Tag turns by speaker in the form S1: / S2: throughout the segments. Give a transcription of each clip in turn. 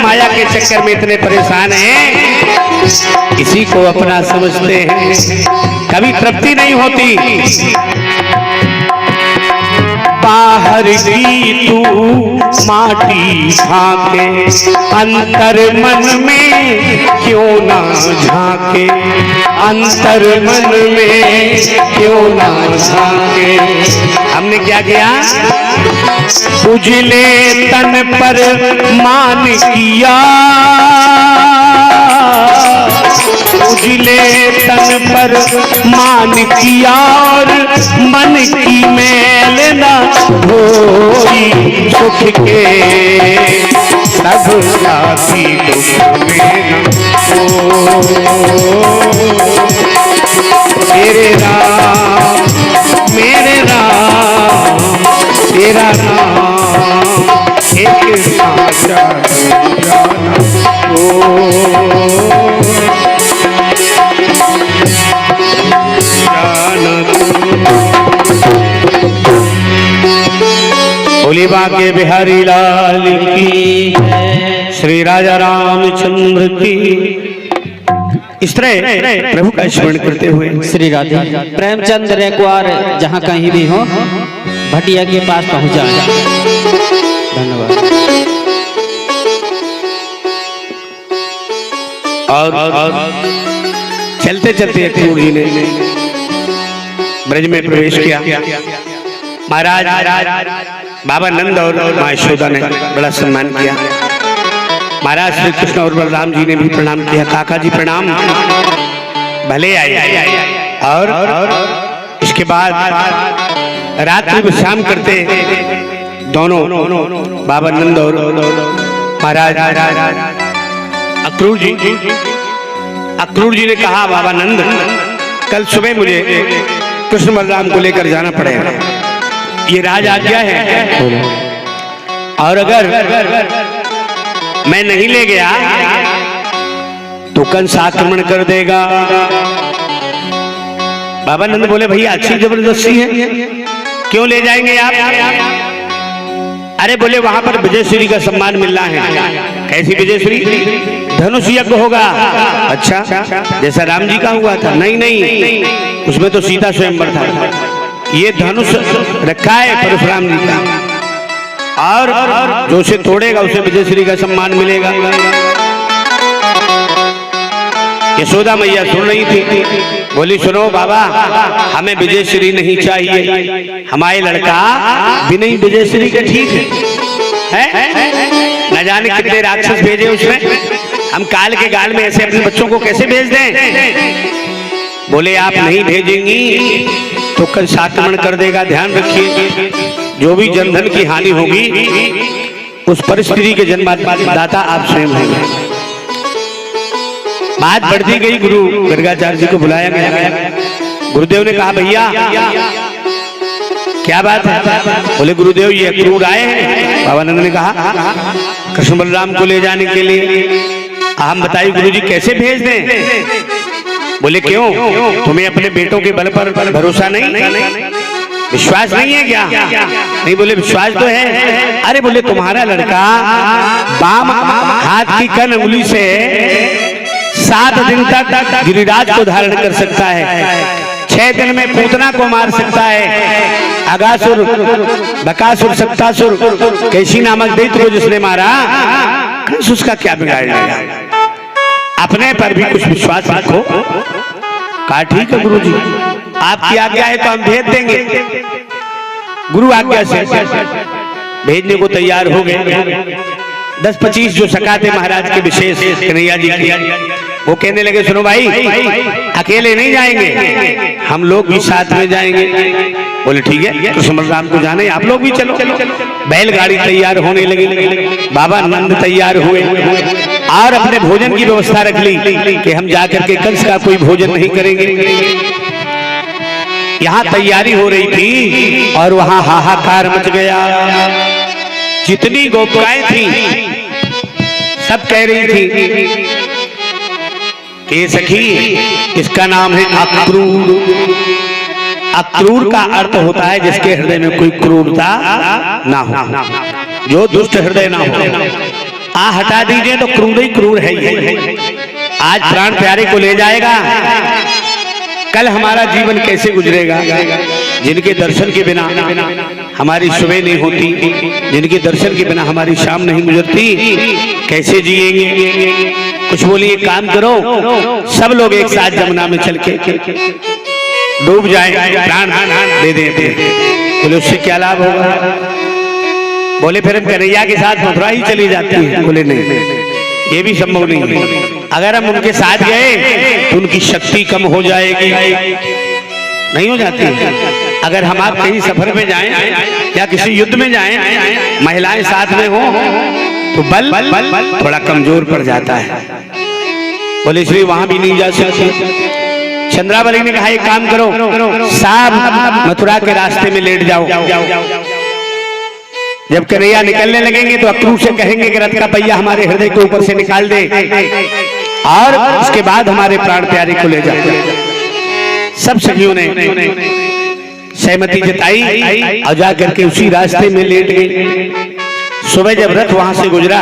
S1: माया के चक्कर में इतने परेशान हैं, इसी को अपना समझते हैं, कभी तृप्ति नहीं होती। बाहर की तू माटी झांके, अंतर मन में क्यों ना झांके, अंतर मन में क्यों ना झांके। हमने क्या किया? उजले तन पर मान किया, उजले तन पर मान किया और मन की मैल न धोई, सुख के सब साथी दुख में न मेरे राम मेरे राम तेरा नाम एक साचा बोली बांके बिहारी लाल की, श्री राजा रामचंद्र की। इस तरह प्रभु का स्मरण करते हुए
S2: श्री राधे प्रेमचंद रेकवार जहाँ कहीं भी हो भटिया के पास पहुँच जाए। धन्यवाद।
S1: और चलते चलते अक्रूर जी ने ब्रज में प्रवेश किया। महाराज बाबा नंद और मां यशोदा ने बड़ा सम्मान किया। महाराज श्री कृष्ण और बलराम जी ने भी प्रणाम किया। काका जी प्रणाम, भले आए। और इसके बाद रात्रि को शाम करते दोनों बाबा नंद और महाराज अक्रूर जी ने कहा, बाबा नंद कल सुबह मुझे कृष्ण बलराम को लेकर जाना पड़ेगा, ये राज आज्ञा है, और अगर मैं नहीं ले गया तो कंस आक्रमण कर देगा। बाबा नंद बोले, भैया अच्छी जबरदस्ती है, क्यों ले जाएंगे आप? अरे बोले वहां पर विजयश्री का सम्मान मिलना है। कैसी विजयश्री? धनुष यज्ञ होगा। अच्छा, जैसा राम जी का हुआ था? नहीं, उसमें तो सीता स्वयंवर था। ये धनुष रखा है परशुराम जी का, और जो उसे तोड़ेगा उसे विजयश्री का सम्मान मिलेगा। यशोदा मैया सुन रही थी, बोली सुनो बाबा, हमें विजयश्री नहीं चाहिए, हमारे लड़का बिना ही विजयश्री के ठीक है। न जाने कितने राक्षस भेजे उसमें, हम काल के गाल में ऐसे अपने बच्चों को कैसे भेज दें? बोले आप नहीं भेजेंगी तो कंस आक्रमण कर देगा। ध्यान रखिए, जो भी जनधन की हानि होगी उस परिस्थिति के जन्मदाता आप स्वयं हैं। बात बढ़ती गई, गुरु गर्गाचार्य जी को बुलाया गया। गुरुदेव ने कहा, भैया क्या बात है? बोले गुरुदेव ये अक्रूर आए हैं। बाबा नंद ने कहा, कृष्ण बलराम को ले जाने के लिए। हम बताइए गुरुजी कैसे भेज दें? बोले क्यों, तुम्हें अपने बेटों के बल पर भरोसा नहीं, विश्वास नहीं है क्या? नहीं। बोले विश्वास तो है। अरे बोले तुम्हारा लड़का बाम हाथ की कन उंगली से 7 दिन तक गिरिराज को धारण कर सकता है, 6 दिन में पूतना को मार सकता है। अगासुर, बकासुर, सप्तासुर, कैसी नामक दैत्य को जिसने मारा, कंस उसका क्या बिगाड़ लेगा? अपने पर भी कुछ विश्वास रखो। कहा ठीक है गुरुजी, आपकी आज्ञा है तो हम भेज देंगे। गुरु आज्ञा से भेजने को तैयार हो गए। 10-25 जो सखा थे महाराज के विशेष कन्हैया जी के, वो कहने लगे सुनो भाई, अकेले नहीं जाएंगे, हम लोग भी साथ में जाएंगे। बोले ठीक है, कृष्ण बलराम को जाने, आप लोग भी चलो। बैलगाड़ी तैयार होने लगी। बाबा नंद तैयार हुए और अपने भोजन की व्यवस्था रख ली कि हम जाकर के कंस का कोई भोजन नहीं करेंगे। यहाँ तैयारी हो रही थी और वहां हाहाकार मच गया। जितनी गोपिकाएं थी सब कह रही थी कि सखी इसका नाम है अक्रूर। अक्रूर का अर्थ होता है जिसके हृदय में कोई क्रूरता ना हो, जो दुष्ट हृदय ना हो। आ हटा दीजिए तो क्रूर ही क्रूर है ये। आज प्राण प्यारे को ले जाएगा, कल हमारा जीवन कैसे गुजरेगा? जिनके दर्शन के बिना हमारी सुबह नहीं होती, जिनके दर्शन के बिना हमारी शाम नहीं गुजरती, कैसे जिएंगे? कुछ बोलिए, काम करो, सब लोग एक साथ जमुना में चल के डूब जाए, प्राण दे देते। बोले उससे क्या लाभ होगा? बोले फिर हम कन्हैया के साथ मथुरा ही चली जाती है। बोले नहीं, ये भी संभव नहीं है। अगर हम उनके साथ गए तो उनकी शक्ति कम हो जाएगी, नहीं हो जाती। अगर हम आप कहीं सफर में जाएं या किसी युद्ध में जाएं, महिलाएं साथ में हो तो बल थोड़ा कमजोर पड़ जाता है। बोले इसलिए वहां भी नहीं जा सकती। चंद्रावली ने कहा एक काम करो, साहब मथुरा के रास्ते में लेट जाओ। जब कन्हैया निकलने लगेंगे तो अक्रूर से कहेंगे कि रथ का पहिया हमारे हृदय के ऊपर से निकाल दे और उसके बाद हमारे प्राण प्यारे को ले जाओ। सब सखियों ने सहमति जताई और जाकर के उसी रास्ते में लेट गए। सुबह जब रथ वहां से गुजरा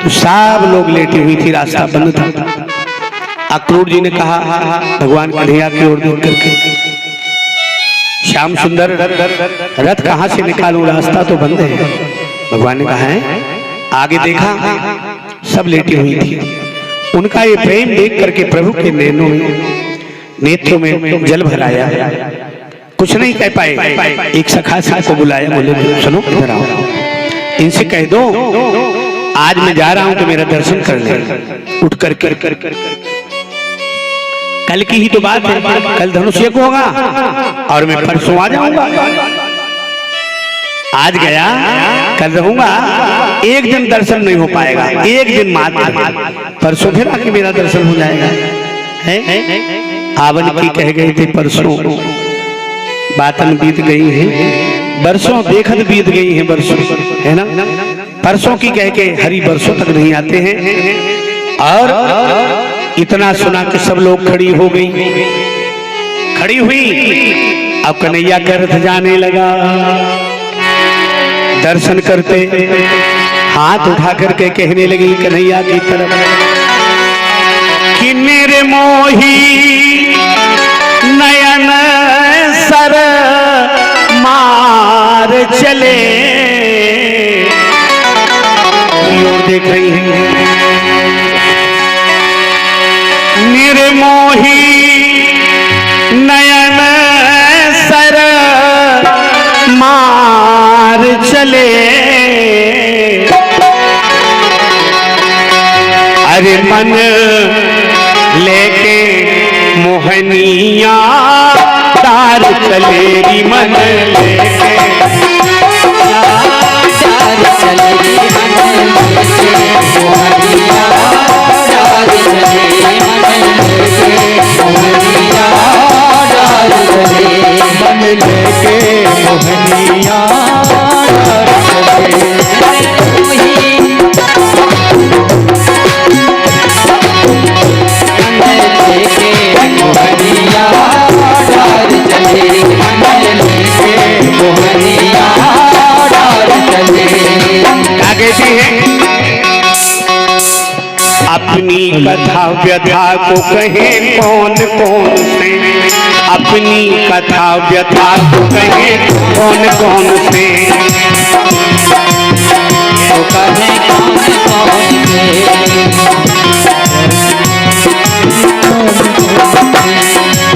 S1: तो सब लोग लेटे हुई थी, रास्ता बंद था। अक्रूर जी ने कहा भगवान कन्हैया की ओर देख करके, श्याम सुंदर रथ कहां से निकालूं, रास्ता तो बंद है। भगवान ने कहा है, आगे देखा सब लेटी हुई थी। उनका ये प्रेम देख करके प्रभु के नेत्रों में जल भराया, कुछ नहीं कह पाए। एक सखा को बुलाया, बोले सुनो इधर आओ, इनसे कह दो आज मैं जा रहा हूं तो मेरा दर्शन कर ले। उठ कर कल की ही तो बात है, कल धनुष यज्ञ होगा और मैं परसों आ जाऊंगा। आज गया कल रहूंगा, एक दिन दर्शन नहीं हो पाएगा, एक दिन मात्र, परसों फिर आके मेरा दर्शन हो जाएगा। आवन की कह गए थे परसों, बातन बीत गई है बरसों, देखत बीत गई है बरसों, है ना। परसों की कह के हरि बरसों तक नहीं आते हैं। और इतना सुना कि सब लोग खड़ी हो गई, खड़ी हुई। अब कन्हैया का रथ जाने लगा, दर्शन करते हाथ उठा करके कहने लगी कन्हैया की तरफ कि मेरे मोही नयन सर मार चले। और देख रही है मेरे मोही नयन सर मार चले। अरे मन लेके मोहनिया तार चलेगी, मन लेके तार चलेगी, मोहनिया तार चलेगी, मोहनिया तार चलेगी, मन लेके मोहनिया तार चलेगी। अपनी कथा व्यथा को कहे कौन कौन से, अपनी कथा व्यथा को कहे कौन कौन से, तो कहे कौन कौन से।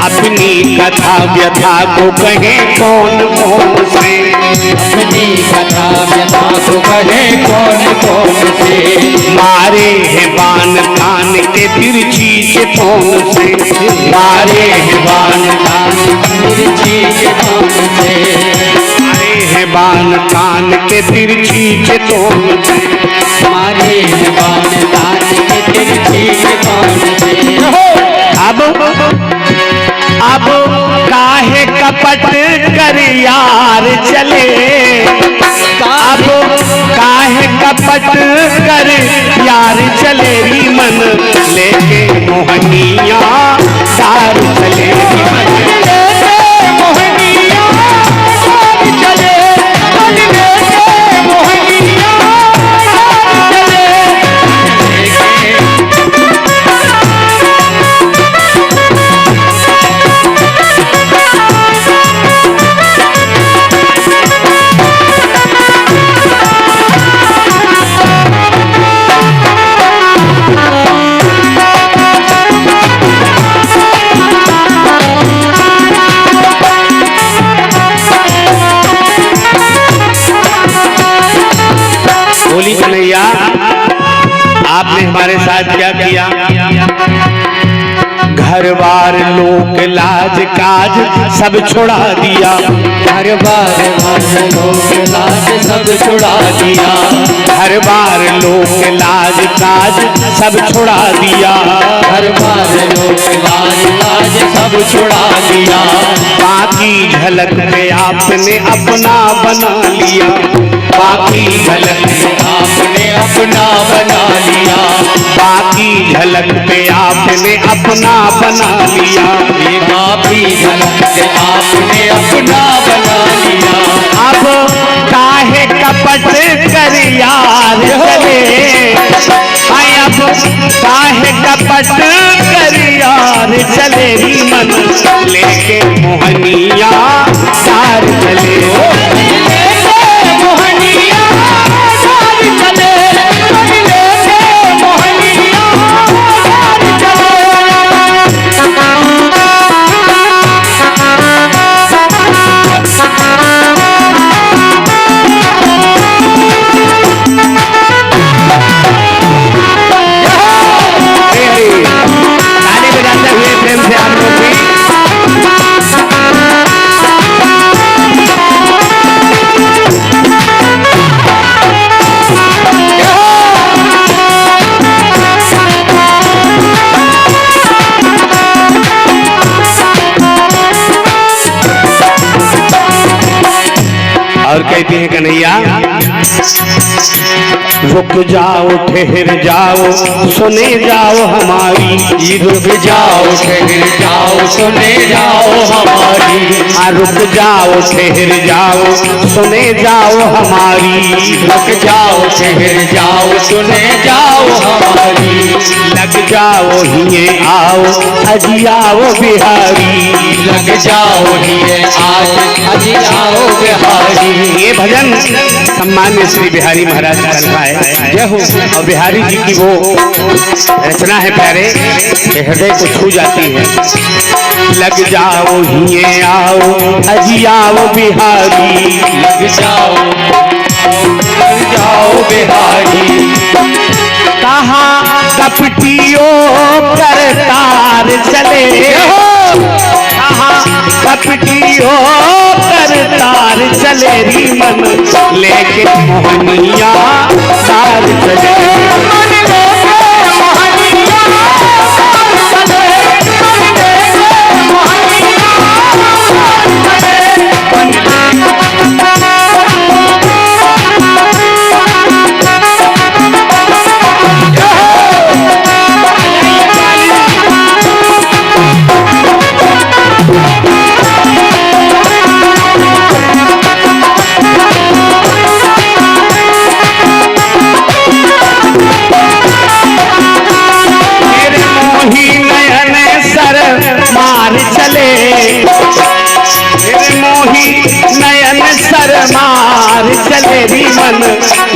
S1: अपनी कथा व्यथा को कहे कौन कौन से, अपनी कथा व्यथा को कहे कौन कौन से। मारे हैं बाण कान के तिरछी से कौन से, मारे हैं बाण कान तिरछी से कौन से, मारे हैं बाण कान के तिरछी से कौन से, मारे हैं बाण कान के तिरछी से कौन से। अब काहे कपट कर यार चले, अब काहे कपट कर यार चले, मन लेके मोहनिया तार चलेगी, मन लेके मोहनिया तार चले, मन लेके मोहनिया तार चले। आपने हमारे साथ क्या किया? घर बार लोक लाज काज सब छुड़ा दिया।
S2: हर बार लोक लाज सब छुड़ा दिया।
S1: हर बार लोक लाज काज सब छुड़ा दिया।
S2: हर बार लोक लाज काज सब छुड़ा दिया।
S1: बाकी झलक पे आपने अपना बना लिया। बाकी झलक पे
S2: आपने अपना बना लिया।
S1: बाकी झलक पे आपने अपना बना लिया।
S2: ये बाकी झलक से आपने अपना बना लिया।
S1: अब काहे कपट कर यार चले, अब काहे कपट कर यार चले, मन लेके मोहनिया सार चले। और कहती है कन्हैया, रुक जाओ ठहर जाओ सुने जाओ हमारी।
S2: रुक जाओ ठहर जाओ सुने जाओ हमारी।
S1: रुक जाओ ठहर जाओ सुने जाओ हमारी।
S2: रुक जाओ ठहर जाओ सुने जाओ हमारी।
S1: लग जाओ हिये आओ अजियाओ बिहारी।
S2: लग जाओ हिये आओ अजियाओ बिहारी।
S1: ये भजन सम्मान्य श्री बिहारी महाराज का लिखा है। जय हो। और बिहारी जी की वो रचना है प्यारे, हृदय को छू जाती है। लग जाओ हिये आओ अजियाओ बिहारी।
S2: लग जाओ जाओ बिहारी।
S1: कहा कपटियों करतार चले, कहा कपटियों करतार चले, री मन लेके मोहनिया सार चले। मार चले, मेरे मोही नयन सर मार चले, री मन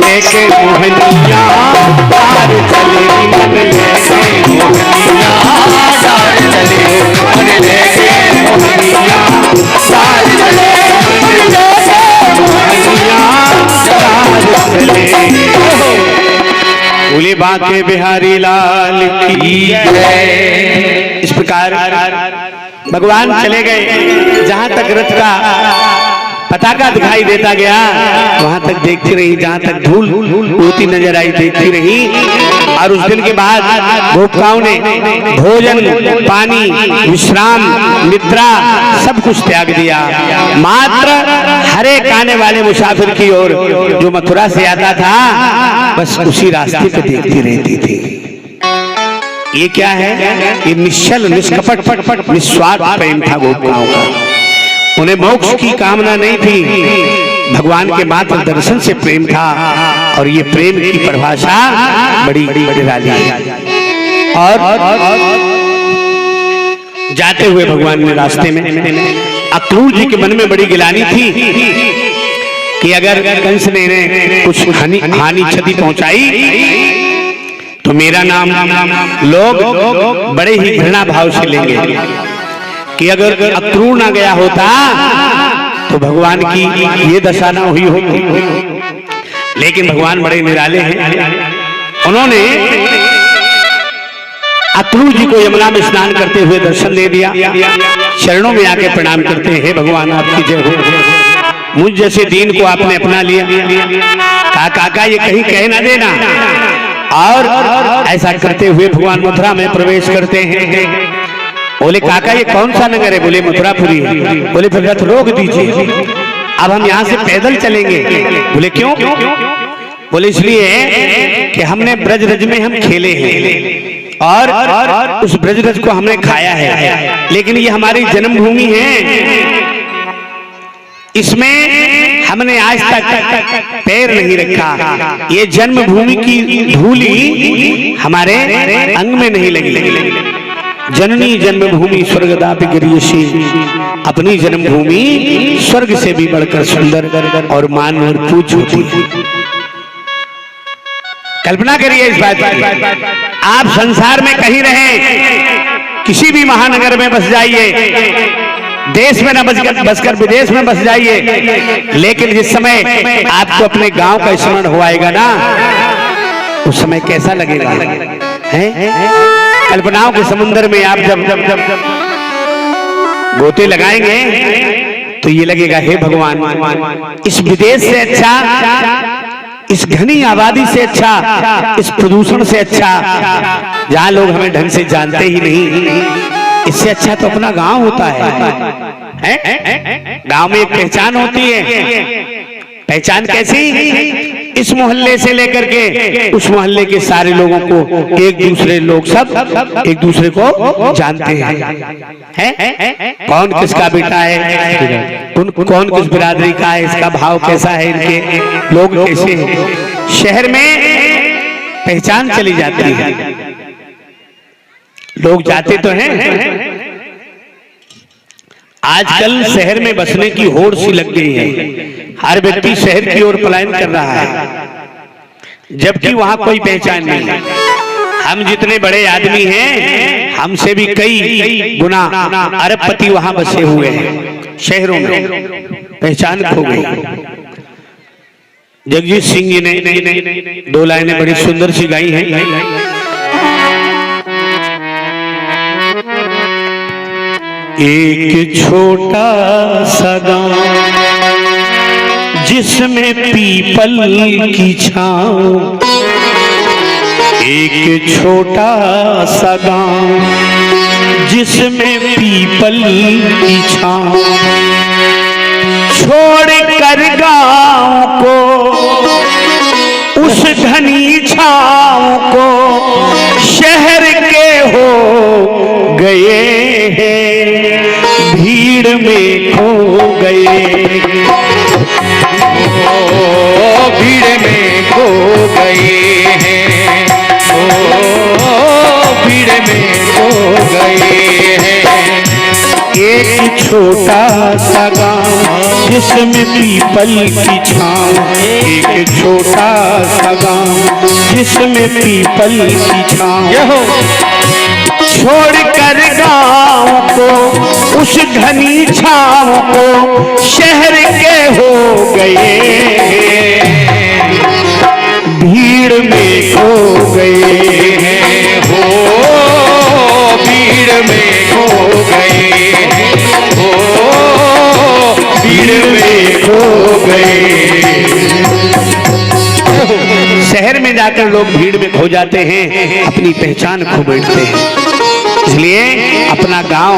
S1: लेके मोहनिया पार चले, री मन लेके मोहनिया पार चले, मन लेके मोहनिया पार चले, मोहनिया पार चले। बोले बांके बिहारी लाल की जय। इस प्रकार भगवान चले गए। जहां तक रथ का पताका दिखाई देता गया वहां तक देखती रही, जहां तक धूल उड़ती नजर आई देखती रही। और उस दिन के बाद गोपिकाओं ने भोजन पानी विश्राम निद्रा सब कुछ त्याग दिया। मात्र हरे खाने वाले मुसाफिर की ओर जो मथुरा से आता था बस उसी रास्ते पे देखती रहती थी। ये क्या है? ये निश्चल निष्कपट निस्वार्थ प्रेम था गोपिकाओं का। उन्हें मोक्ष की कामना नहीं थी, भगवान के मात्र दर्शन से प्रेम था। और ये प्रेम की परिभाषा बड़ी निराली है। और जाते हुए भगवान ने रास्ते में अक्रूर जी के मन में बड़ी गिलानी थी कि अगर कंस ने इन्हें कुछ हानि क्षति पहुंचाई तो मेरा नाम लोग बड़े ही घृणा भाव से लेंगे। कि अगर अक्रूर ना गया होता तो भगवान की ये दशा ना हुई होती। लेकिन भगवान बड़े निराले हैं। उन्होंने अक्रूर जी को यमुना में स्नान करते हुए दर्शन दे दिया। चरणों में आके प्रणाम करते हैं, हे भगवान आपकी जय हो। मुझ जैसे दीन को आपने अपना लिया। कहा काका ये कहीं कह ना देना। और ऐसा करते हुए भगवान मथुरा में प्रवेश करते हैं। बोले काका ये कौन सा नगर है? बोले मथुरापुरी है। बोले फिर रथ रोक दीजिए, अब हम यहाँ से पैदल चलेंगे। बोले क्यों? बोले इसलिए कि हमने ब्रजरज में हम खेले हैं और उस ब्रजरज को हमने खाया है, लेकिन ये हमारी जन्मभूमि है, इसमें हमने आज तक पैर नहीं रखा। ये जन्मभूमि की धूली हमारे अंग में नहीं लगी। जननी जन्मभूमि स्वर्गदापि गिरीयसी, अपनी जन्मभूमि स्वर्ग से भी बढ़कर सुंदर और मान और पूज्य होती है। कल्पना करिए इस बात की, आप संसार में कहीं रहें, किसी भी महानगर में बस जाइए, देश में न बसकर विदेश में बस जाइए, लेकिन जिस समय आपको अपने गांव का स्मरण हो आएगा ना, उस समय कैसा लगेगा? हैं? कल्पनाओं के समुद्र में आप जब गोते लगाएंगे तो ये लगेगा हे भगवान, इस विदेश से अच्छा, इस घनी आबादी से अच्छा, इस प्रदूषण से अच्छा, जहां लोग हमें ढंग से जानते ही नहीं, इससे अच्छा तो अपना गांव होता है। गांव में एक पहचान होती है। पहचान कैसी? इस मोहल्ले से लेकर के उस मोहल्ले के सारे लोगों को एक दूसरे लोग सब एक दूसरे को जानते हैं। कौन किसका बेटा है, कौन किस बिरादरी का है, इसका भाव कैसा है, इनके लोग कैसे हैं। शहर में पहचान चली जाती है, लोग जाते तो हैं। आजकल शहर में बसने की होड़ सी लग गई है, हर व्यक्ति शहर की ओर पलायन कर रहा है, जबकि वहां कोई पहचान नहीं है। हम जितने बड़े आदमी हैं, हमसे भी कई गुना अरबपति वहां बसे हुए हैं, शहरों में पहचान खो गई। जगजीत सिंह जी ने दो लाइनें बड़ी सुंदर सी गाई हैं। एक छोटा सा गांव जिसमें पीपल की छांव, एक छोटा सा गांव जिसमें पीपल की छांव, छोड़ कर गांव को उस घनी छांव को शहर के हो गए हैं, भीड़ में खो गए, भीड़ में खो गए हैं, भीड़ में खो गए हैं। एक छोटा सा गांव जिसमें पीपल की छांव, एक छोटा सा गांव जिसमें पीपल की छांव, छोड़कर गांव को उस घनी छांव को शहर के हो गए, भीड़ में खो गए हैं, हो भीड़ में खो गए, हो भीड़ में खो गए। शहर में जाकर लोग भीड़ में खो जाते हैं, अपनी पहचान खो बैठते हैं। इसलिए अपना गांव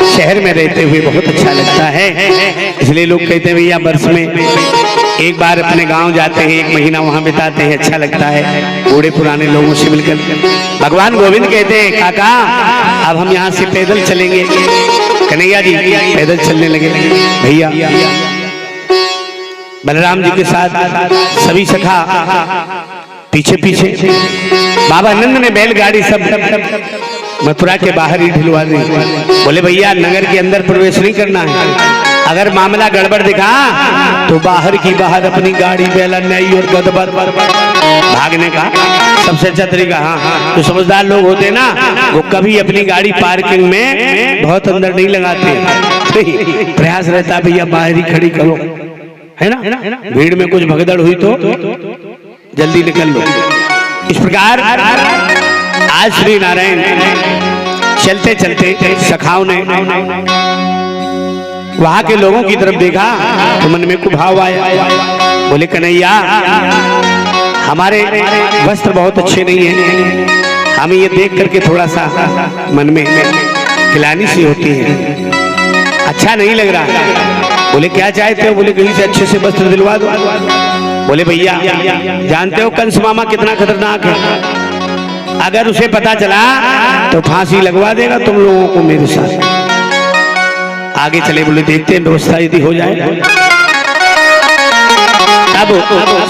S1: शहर में रहते हुए बहुत अच्छा लगता है। इसलिए लोग कहते हैं भैया वर्ष में एक बार अपने गांव जाते हैं, एक महीना वहां बिताते हैं, अच्छा लगता है बूढ़े पुराने लोगों से मिलकर। भगवान गोविंद कहते हैं काका अब हम यहाँ से पैदल चलेंगे। कन्हैया जी पैदल चलने लगे। भैया बलराम जी के साथ सभी सखा पीछे पीछे, बाबा नंद ने बैलगाड़ी सब मथुरा के बाहर ही ढिलवा दी। बोले भैया नगर के अंदर प्रवेश नहीं करना है, अगर मामला गड़बड़ दिखा तो बाहर की बाहर अपनी गाड़ी बैला नई और गदबर भागने का सबसे अच्छा तरीका। हाँ तो समझदार लोग होते ना, वो कभी अपनी गाड़ी पार्किंग में बहुत अंदर नहीं लगाते, प्रयास रहता भैया बाहर ही खड़ी करो। है ना, भीड़ में कुछ भगदड़ हुई तो जल्दी निकल लो। इस प्रकार आज श्री नारायण चलते चलते सखाओं ने वहां के लोगों की तरफ देखा तो मन में कुछ भाव आया। बोले कन्हैया, हमारे वस्त्र बहुत अच्छे नहीं हैं, हमें ये देख करके थोड़ा सा मन में खिलानी सी होती है, अच्छा नहीं लग रहा। बोले क्या चाहते हो? बोले कहीं से अच्छे से वस्त्र दिलवा दो। बोले भैया, जानते हो कंस मामा कितना खतरनाक है, अगर उसे पता चला तो फांसी लगवा देगा तुम लोगों को मेरे साथ। आगे चले, बोले देखते हैं व्यवस्था यदि हो जाए। अब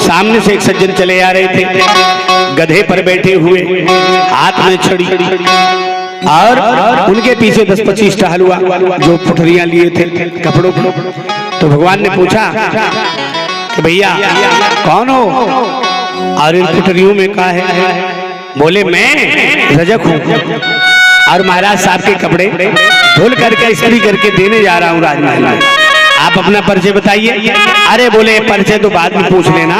S1: सामने से एक सज्जन चले आ रहे थे, गधे पर बैठे हुए, हाथ में छड़ी, और उनके पीछे 10-25 टहलुआ जो पुठरियां लिए थे कपड़ों पर। तो भगवान ने पूछा कि भैया कौन हो और इन पुठरियों में क्या है? बोले मैं रजक हूँ और महाराज साहब के कपड़े धुल करके इस्त्री करके देने जा रहा हूँ राजमहल में, आप अपना परिचय बताइए। अरे बोले परिचय तो बाद में पूछ लेना,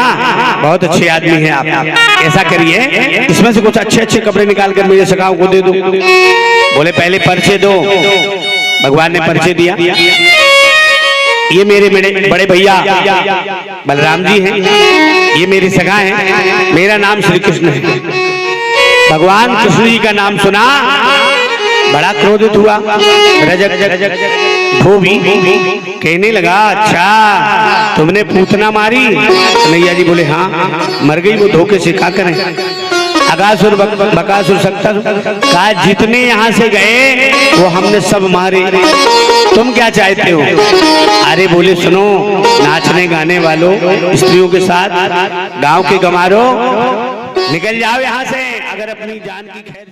S1: बहुत अच्छे आदमी हैं आप, ऐसा करिए इसमें से कुछ अच्छे अच्छे कपड़े निकाल कर मेरे सखाओं को दे दो। बोले पहले परिचय दो। भगवान ने परिचय दिया, ये मेरे बड़े भैया बलराम जी हैं, ये मेरे सखा हैं, मेरा नाम श्री कृष्ण है। भगवान कृष्ण जी का नाम सुना, बड़ा क्रोधित हुआ। रजक धोबी कहने लगा, अच्छा तुमने पूतना मारी? कन्हैया जी बोले हाँ, मर गई वो धोखे से, क्या करें? अगासुर बकासुर शक्तर कहा जितने यहाँ से गए वो हमने सब मारे, तुम क्या चाहते हो? अरे बोले सुनो, नाचने गाने वालों, स्त्रियों के साथ, गांव के गमारो, निकल जाओ यहाँ से अगर अपनी जान की खैर